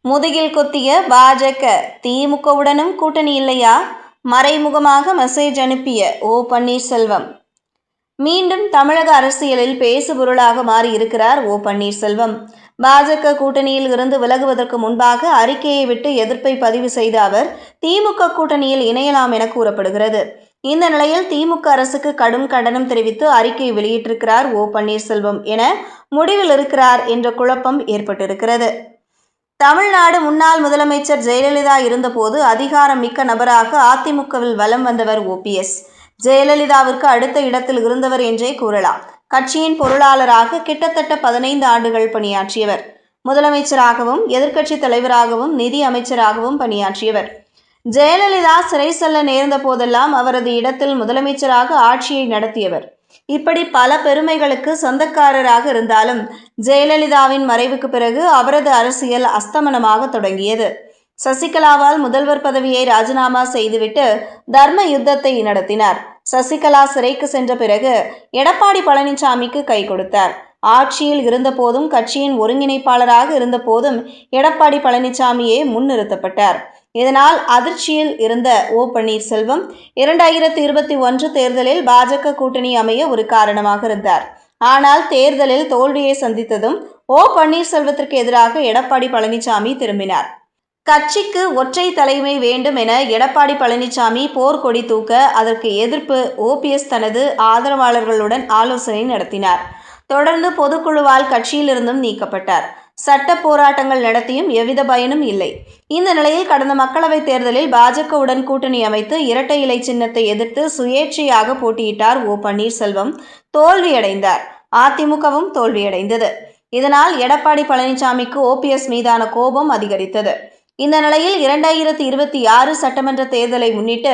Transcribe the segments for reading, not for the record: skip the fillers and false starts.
முதுகில் குத்திய பாஜக, திமுகவுடனும் கூட்டணி இல்லையா? மறைமுகமாக மெசேஜ் அனுப்பிய ஓ பன்னீர்செல்வம். மீண்டும் தமிழக அரசியலில் பேசுபொருளாக மாறியிருக்கிறார் ஓ பன்னீர்செல்வம். பாஜக கூட்டணியில் இருந்து விலகுவதற்கு முன்பாக அறிக்கையை விட்டு எதிர்ப்பை பதிவு செய்த அவர் திமுக கூட்டணியில் இணையலாம் என கூறப்படுகிறது. இந்த நிலையில் திமுக அரசுக்கு கடும் கண்டனம் தெரிவித்து அறிக்கை வெளியிட்டிருக்கிறார் ஓ பன்னீர்செல்வம் என முடிவில் இருக்கிறார் என்ற குழப்பம் ஏற்பட்டிருக்கிறது. தமிழ்நாடு முன்னாள் முதலமைச்சர் ஜெயலலிதா இருந்தபோது அதிகாரம் மிக்க நபராக அதிமுகவில் வலம் வந்தவர் ஓபிஎஸ். ஜெயலலிதாவிற்கு அடுத்த இடத்தில் இருந்தவர் என்றே கூறலாம். கட்சியின் பொருளாளராக கிட்டத்தட்ட 15 ஆண்டுகள் பணியாற்றியவர். முதலமைச்சராகவும் எதிர்க்கட்சி தலைவராகவும் நிதி அமைச்சராகவும் பணியாற்றியவர். ஜெயலலிதா சிறை செல்ல நேர்ந்த போதெல்லாம் அவரது இடத்தில் முதலமைச்சராக ஆட்சியை நடத்தியவர். இப்படி பல பெருமைகளுக்கு சொந்தக்காரராக இருந்தாலும் ஜெயலலிதாவின் மறைவுக்கு பிறகு அவரது அரசியல் அஸ்தமனமாக தொடங்கியது. சசிகலாவால் முதல்வர் பதவியை ராஜினாமா செய்துவிட்டு தர்ம யுத்தத்தை நடத்தினார். சசிகலா சிறைக்கு சென்ற பிறகு எடப்பாடி பழனிசாமிக்கு கை கொடுத்தார். ஆட்சியில் இருந்தபோதும் கட்சியின் ஒருங்கிணைப்பாளராக இருந்தபோதும் எடப்பாடி பழனிசாமியே முன்னிறுத்தப்பட்டார். இதனால் அதிர்ச்சியில் இருந்த ஓ பன்னீர்செல்வம் 2021 தேர்தலில் பாஜக கூட்டணி அமைய ஒரு காரணமாக இருந்தார். ஆனால் தேர்தலில் தோல்வியை சந்தித்ததும் ஓ பன்னீர்செல்வத்திற்கு எதிராக எடப்பாடி பழனிசாமி திரும்பினார். கட்சிக்கு ஒற்றை தலைமை வேண்டும் என எடப்பாடி பழனிசாமி போர்க்கொடி தூக்க அதற்கு எதிர்ப்பு ஓபிஎஸ் தனது ஆதரவாளர்களுடன் ஆலோசனை நடத்தினார். தொடர்ந்து பொதுக்குழுவால் கட்சியிலிருந்தும் நீக்கப்பட்டார். சட்ட போராட்டங்கள் நடத்தியும் எவ்வித பயனும் இல்லை. இந்த நிலையில் கடந்த மக்களவைத் தேர்தலில் பாஜகவுடன் கூட்டணி அமைத்து இரட்டை இலை சின்னத்தை எதிர்த்து சுயேட்சையாக போட்டியிட்டார் ஓ பன்னீர்செல்வம். தோல்வியடைந்தார். அதிமுகவும் தோல்வியடைந்தது. இதனால் எடப்பாடி பழனிசாமிக்கு ஓபிஎஸ் மீதான கோபம் அதிகரித்தது. இந்த நிலையில் 2026 சட்டமன்ற தேர்தலை முன்னிட்டு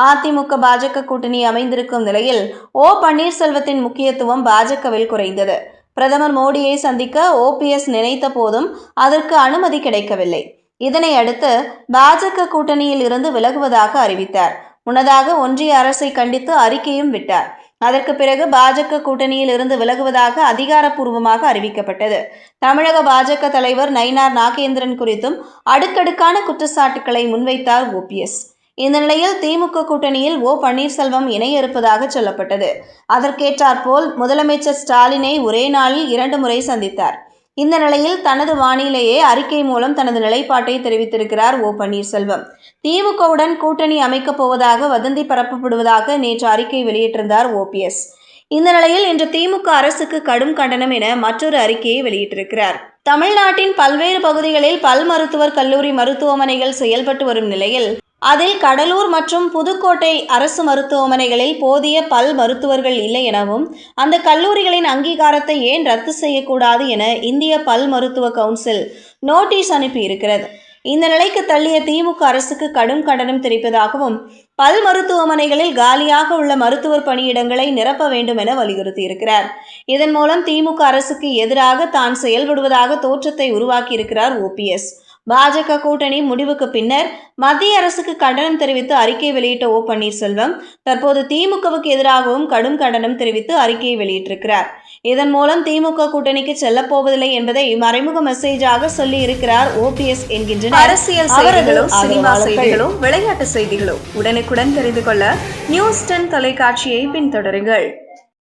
அதிமுக பாஜக கூட்டணி அமைந்திருக்கும் நிலையில் ஓ பன்னீர்செல்வத்தின் முக்கியத்துவம் பாஜகவில் குறைந்தது. பிரதமர் மோடியை சந்திக்க ஓபிஎஸ் நினைத்த போதும் அதற்கு அனுமதி கிடைக்கவில்லை. இதனை அடுத்து பாஜக கூட்டணியில் இருந்து விலகுவதாக அறிவித்தார். முன்னதாக ஒன்றிய அரசை கண்டித்து அறிக்கையும் விட்டார். அதற்கு பிறகு பாஜக கூட்டணியில் இருந்து விலகுவதாக அதிகாரப்பூர்வமாக அறிவிக்கப்பட்டது. தமிழக பாஜக தலைவர் நயினார் நாகேந்திரன் குறித்தும் அடுக்கடுக்கான குற்றச்சாட்டுக்களை முன்வைத்தார் ஓபிஎஸ். இந்த நிலையில் திமுக கூட்டணியில் ஓ பன்னீர்செல்வம் இணைய இருப்பதாக சொல்லப்பட்டது. அதற்கேற்றாற்போல் முதலமைச்சர் ஸ்டாலினை ஒரே நாளில் 2 முறை சந்தித்தார். இந்த நிலையில் தனது வானிலேயே அறிக்கை மூலம் தனது நிலைப்பாட்டை தெரிவித்திருக்கிறார் ஓ பன்னீர்செல்வம். திமுகவுடன் கூட்டணி அமைக்கப் போவதாக வதந்தி பரப்பப்படுவதாக நேற்று அறிக்கை வெளியிட்டிருந்தார் ஓபிஎஸ். இந்த நிலையில் இன்று திமுக அரசுக்கு கடும் கண்டனம் என மற்றொரு அறிக்கையை வெளியிட்டிருக்கிறார். தமிழ்நாட்டின் பல்வேறு பகுதிகளில் பல் மருத்துவர் கல்லூரி மருத்துவமனைகள் செயல்பட்டு வரும் நிலையில் அதில் கடலூர் மற்றும் புதுக்கோட்டை அரசு மருத்துவமனைகளில் போதிய பல் மருத்துவர்கள் இல்லை எனவும் அந்த கல்லூரிகளின் அங்கீகாரத்தை ஏன் ரத்து செய்யக்கூடாது என இந்திய பல் மருத்துவ கவுன்சில் நோட்டீஸ் அனுப்பியிருக்கிறது. இந்த நிலைக்கு தள்ளிய திமுக அரசுக்கு கடும் கண்டனம் தெரிவிப்பதாகவும் பல் மருத்துவமனைகளில் காலியாக உள்ள மருத்துவர் பணியிடங்களை நிரப்ப வேண்டும் என வலியுறுத்தியிருக்கிறார். இதன் மூலம் திமுக அரசுக்கு எதிராக தான் செயல்படுவதாக தோற்றத்தை உருவாக்கியிருக்கிறார் ஓபிஎஸ். பாஜக கூட்டணி முடிவுக்கு பின்னர் மத்திய அரசுக்கு கண்டனம் தெரிவித்து அறிக்கை வெளியிட்ட ஓ பன்னீர்செல்வம் தற்போது திமுகவுக்கு எதிராகவும் கடும் கண்டனம் தெரிவித்து அறிக்கையை வெளியிட்டிருக்கிறார். இதன் மூலம் திமுக கூட்டணிக்கு செல்லப்போவதில்லை என்பதை மறைமுக மெசேஜாக சொல்லி இருக்கிறார் ஓபிஎஸ் என்கின்றனர் அரசியல் செய்திகளும் சினிமா செய்திகளும் விளையாட்டு செய்திகளும் உடனுக்குடன் தெரிந்து கொள்ள நியூஸ் 10 தொலைக்காட்சியை பின்தொடருங்கள்.